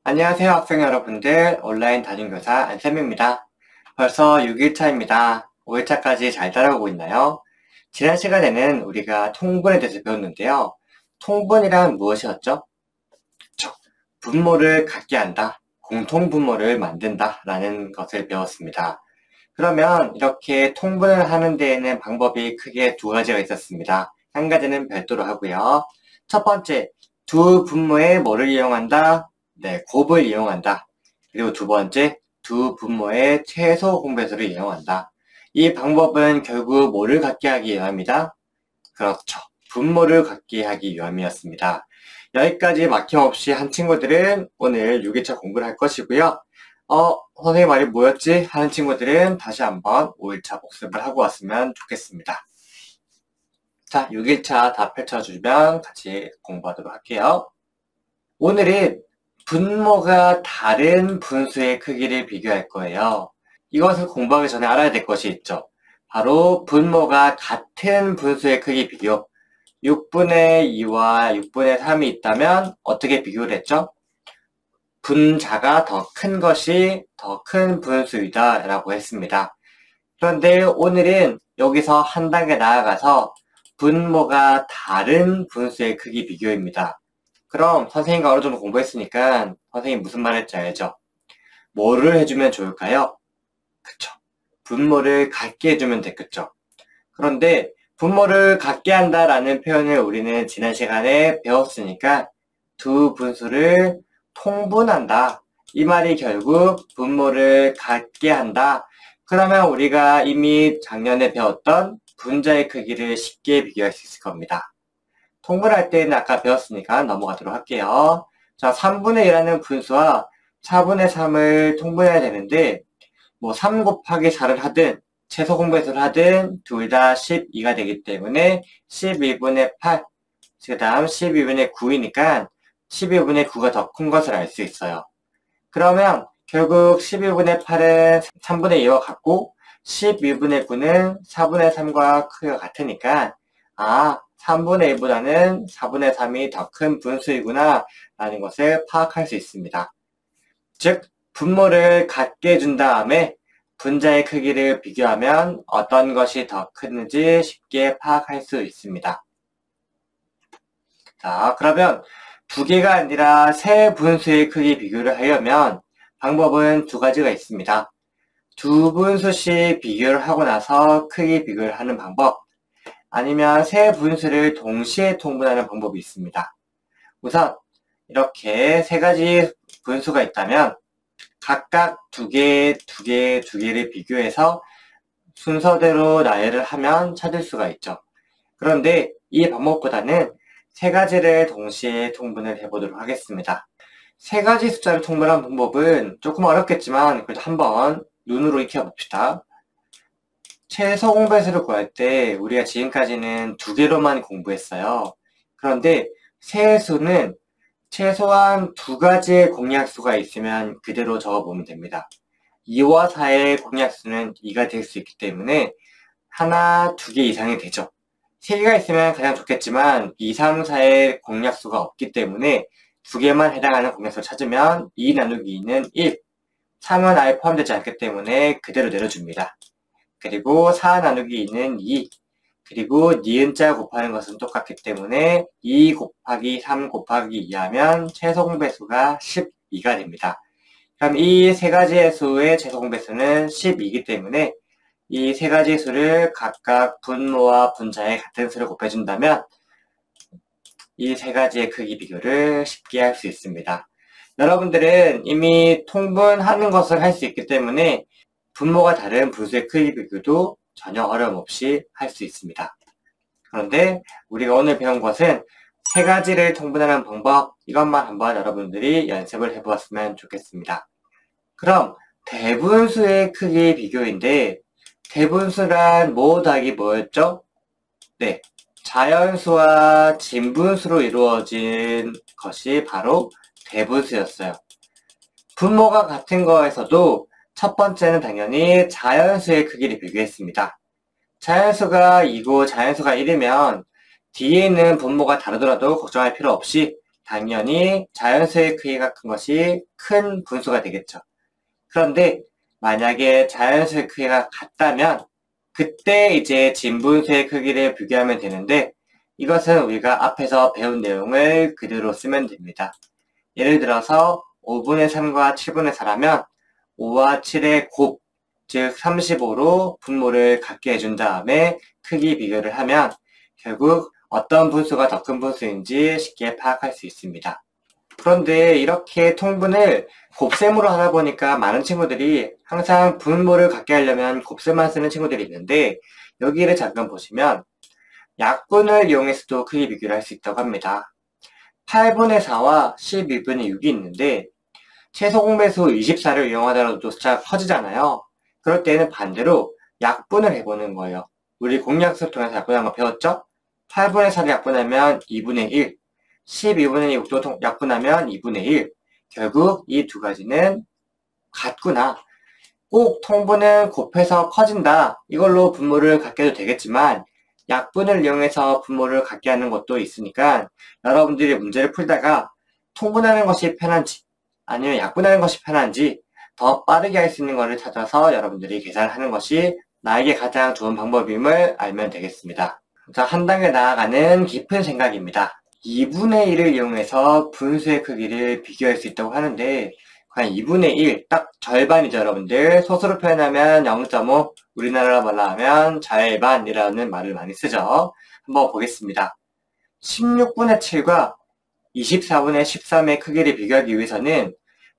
안녕하세요 학생 여러분들, 온라인 담임교사 안쌤입니다. 벌써 6일차입니다. 5일차까지 잘 따라오고 있나요? 지난 시간에는 우리가 통분에 대해서 배웠는데요. 통분이란 무엇이었죠? 그쵸. 분모를 갖게 한다, 공통분모를 만든다 라는 것을 배웠습니다. 그러면 이렇게 통분을 하는 데에는 방법이 크게 두 가지가 있었습니다. 한 가지는 별도로 하고요. 첫 번째, 두 분모의 뭐를 이용한다? 네, 곱을 이용한다. 그리고 두 번째, 두 분모의 최소 공배수를 이용한다. 이 방법은 결국 뭐를 갖게 하기 위함이다? 그렇죠. 분모를 갖게 하기 위함이었습니다. 여기까지 막힘없이 한 친구들은 오늘 6일차 공부를 할 것이고요. 선생님 말이 뭐였지? 하는 친구들은 다시 한번 5일차 복습을 하고 왔으면 좋겠습니다. 자, 6일차 다 펼쳐주면 같이 공부하도록 할게요. 오늘은 분모가 다른 분수의 크기를 비교할 거예요. 이것을 공부하기 전에 알아야 될 것이 있죠. 바로 분모가 같은 분수의 크기 비교. 6분의 2와 6분의 3이 있다면 어떻게 비교를 했죠? 분자가 더 큰 것이 더 큰 분수이다 라고 했습니다. 그런데 오늘은 여기서 한 단계 나아가서 분모가 다른 분수의 크기 비교입니다. 그럼 선생님과 어느 정도 공부했으니까 선생님 무슨 말 할지 알죠? 뭐를 해주면 좋을까요? 그쵸. 분모를 같게 해주면 되겠죠. 그런데 분모를 같게 한다라는 표현을 우리는 지난 시간에 배웠으니까 두 분수를 통분한다. 이 말이 결국 분모를 같게 한다. 그러면 우리가 이미 작년에 배웠던 분자의 크기를 쉽게 비교할 수 있을 겁니다. 통분할 때는 아까 배웠으니까 넘어가도록 할게요. 자, 3분의 1이라는 분수와 4분의 3을 통분해야 되는데 3 곱하기 4를 하든 최소 공배수를 하든 둘 다 12가 되기 때문에 12분의 8, 그 다음 12분의 9이니까 12분의 9가 더 큰 것을 알 수 있어요. 그러면 결국 12분의 8은 3분의 2와 같고 12분의 9는 4분의 3과 크기가 같으니까 3분의 1보다는 4분의 3이 더 큰 분수이구나 라는 것을 파악할 수 있습니다. 즉 분모를 같게 해준 다음에 분자의 크기를 비교하면 어떤 것이 더 큰지 쉽게 파악할 수 있습니다. 자, 그러면 두 개가 아니라 세 분수의 크기 비교를 하려면 방법은 두 가지가 있습니다. 두 분수씩 비교를 하고 나서 크기 비교를 하는 방법, 아니면 세 분수를 동시에 통분하는 방법이 있습니다. 우선 이렇게 세 가지 분수가 있다면 각각 두 개를 비교해서 순서대로 나열을 하면 찾을 수가 있죠. 그런데 이 방법보다는 세 가지를 동시에 통분을 해보도록 하겠습니다. 세 가지 숫자를 통분한 방법은 조금 어렵겠지만 그래도 한번 눈으로 익혀봅시다. 최소 공배수를 구할 때 우리가 지금까지는 두 개로만 공부했어요. 그런데 세수는 최소한 두 가지의 공약수가 있으면 그대로 적어보면 됩니다. 2와 4의 공약수는 2가 될 수 있기 때문에 하나, 두 개 이상이 되죠. 3개가 있으면 가장 좋겠지만 2, 3, 4의 공약수가 없기 때문에 두 개만 해당하는 공약수를 찾으면 2 나누기 2는 1, 3은 아예 포함되지 않기 때문에 그대로 내려줍니다. 그리고 4 나누기 2는 2, 그리고 니은자 곱하는 것은 똑같기 때문에 2 곱하기 3 곱하기 2 하면 최소 공배수가 12가 됩니다. 그럼 이 세 가지의 수의 최소 공배수는 12이기 때문에 이 세 가지 수를 각각 분모와 분자의 같은 수를 곱해준다면 이 세 가지의 크기 비교를 쉽게 할 수 있습니다. 여러분들은 이미 통분하는 것을 할 수 있기 때문에 분모가 다른 분수의 크기 비교도 전혀 어려움 없이 할 수 있습니다. 그런데 우리가 오늘 배운 것은 세 가지를 통분하는 방법, 이것만 한번 여러분들이 연습을 해보았으면 좋겠습니다. 그럼 대분수의 크기 비교인데 대분수란 뭐 더하기 뭐였죠? 네, 자연수와 진분수로 이루어진 것이 바로 대분수였어요. 분모가 같은 거에서도 첫 번째는 당연히 자연수의 크기를 비교했습니다. 자연수가 2고 자연수가 1이면 뒤에 있는 분모가 다르더라도 걱정할 필요 없이 당연히 자연수의 크기가 큰 것이 큰 분수가 되겠죠. 그런데 만약에 자연수의 크기가 같다면 그때 이제 진분수의 크기를 비교하면 되는데, 이것은 우리가 앞에서 배운 내용을 그대로 쓰면 됩니다. 예를 들어서 5분의 3과 7분의 4라면 5와 7의 곱, 즉 35로 분모를 같게 해준 다음에 크기 비교를 하면 결국 어떤 분수가 더 큰 분수인지 쉽게 파악할 수 있습니다. 그런데 이렇게 통분을 곱셈으로 하다 보니까 많은 친구들이 항상 분모를 같게 하려면 곱셈만 쓰는 친구들이 있는데, 여기를 잠깐 보시면 약분을 이용해서도 크기 비교를 할 수 있다고 합니다. 8분의 4와 12분의 6이 있는데 최소 공배수 24를 이용하더라도 숫자가 커지잖아요. 그럴 때는 반대로 약분을 해보는 거예요. 우리 공약수를 통해서 약분하는 거 배웠죠? 8분의 4를 약분하면 2분의 1, 12분의 6도 약분하면 2분의 1. 결국 이 두 가지는 같구나. 꼭 통분은 곱해서 커진다. 이걸로 분모를 갖게 해도 되겠지만 약분을 이용해서 분모를 갖게 하는 것도 있으니까 여러분들이 문제를 풀다가 통분하는 것이 편한지 아니면 약분하는 것이 편한지 더 빠르게 할 수 있는 것을 찾아서 여러분들이 계산하는 것이 나에게 가장 좋은 방법임을 알면 되겠습니다. 자, 한 단계 나아가는 깊은 생각입니다. 2분의 1을 이용해서 분수의 크기를 비교할 수 있다고 하는데, 과연 2분의 1, 딱 절반이죠, 여러분들. 소수로 표현하면 0.5, 우리나라 말로 하면 절반이라는 말을 많이 쓰죠. 한번 보겠습니다. 16분의 7과 24분의 13의 크기를 비교하기 위해서는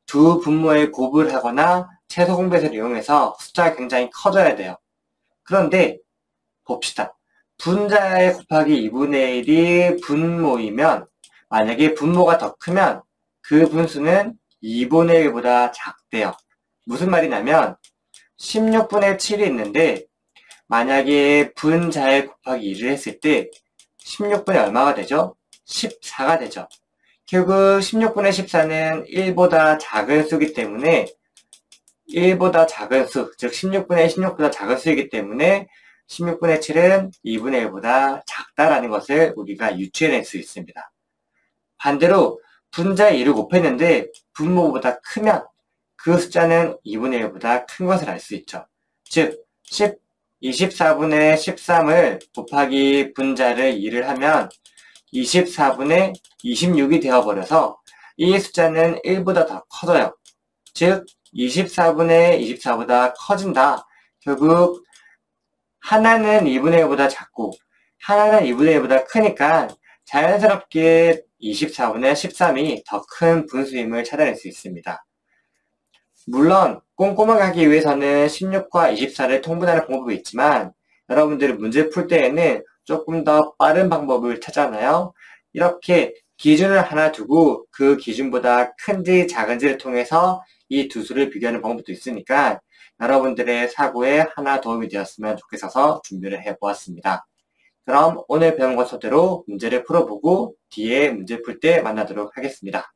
두 분모의 곱을 하거나 최소 공배수를 이용해서 숫자가 굉장히 커져야 돼요. 그런데 봅시다. 분자의 곱하기 2분의 1이 분모이면, 만약에 분모가 더 크면 그 분수는 2분의 1보다 작대요. 무슨 말이냐면 16분의 7이 있는데 만약에 분자의 곱하기 2를 했을 때 16분의 얼마가 되죠? 14가 되죠. 결국 16분의 14는 1보다 작은 수이기 때문에 1보다 작은 수, 즉 16분의 16보다 작은 수이기 때문에 16분의 7은 2분의 1보다 작다라는 것을 우리가 유추해낼 수 있습니다. 반대로 분자의 2를 곱했는데 분모보다 크면 그 숫자는 2분의 1보다 큰 것을 알 수 있죠. 즉 24분의 13을 곱하기 분자를 2를 하면 24분의 26이 되어버려서 이 숫자는 1보다 더 커져요. 즉 24분의 24보다 커진다. 결국 하나는 2분의 1보다 작고 하나는 2분의 1보다 크니까 자연스럽게 24분의 13이 더 큰 분수임을 찾아낼 수 있습니다. 물론 꼼꼼하게 하기 위해서는 16과 24를 통분하는 방법이 있지만 여러분들이 문제 풀 때에는 조금 더 빠른 방법을 찾잖아요. 이렇게 기준을 하나 두고 그 기준보다 큰지 작은지를 통해서 이 두 수를 비교하는 방법도 있으니까 여러분들의 사고에 하나 도움이 되었으면 좋겠어서 준비를 해보았습니다. 그럼 오늘 배운 것대로 문제를 풀어보고 뒤에 문제 풀 때 만나도록 하겠습니다.